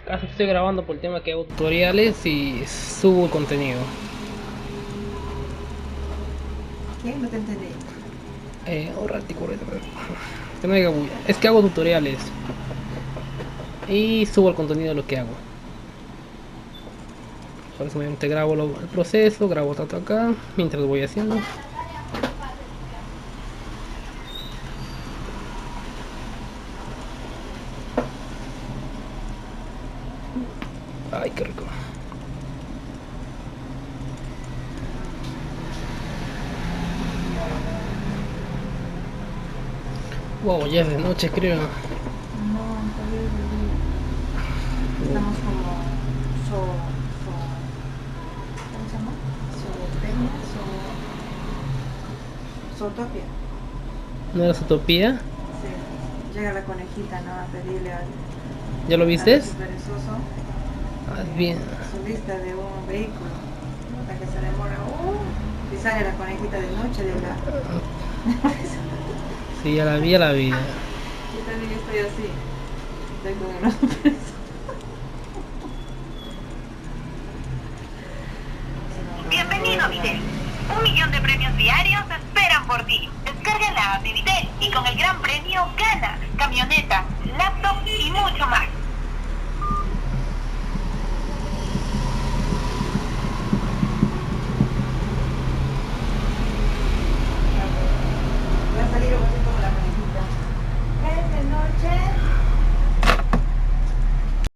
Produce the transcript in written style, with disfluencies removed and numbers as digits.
Casi estoy grabando por el tema que hago tutoriales y subo contenido. ¿Qué? No te entendí. Un ratico, que no diga bulla. Es que hago tutoriales y subo el contenido de lo que hago. Por eso me grabo el proceso, grabo tanto acá mientras lo voy haciendo. Ay, qué rico. Wow, ya es de noche, creo. No, todavía es de día. Estamos como ¿cómo se llama? Zootecnia, Zootopia. ¿No era utopía? Sí. Llega la conejita, ¿no? A pedirle ¿Ya lo al viste? oso perezoso Ah, bien. su lista de un vehículo. Hasta que se demora. Y sale la conejita de noche de la. Sí, ya la vi, ya la vi. Yo también estoy así. Estoy con el oso perezoso. Bienvenido a Videl. 1 millón de premios.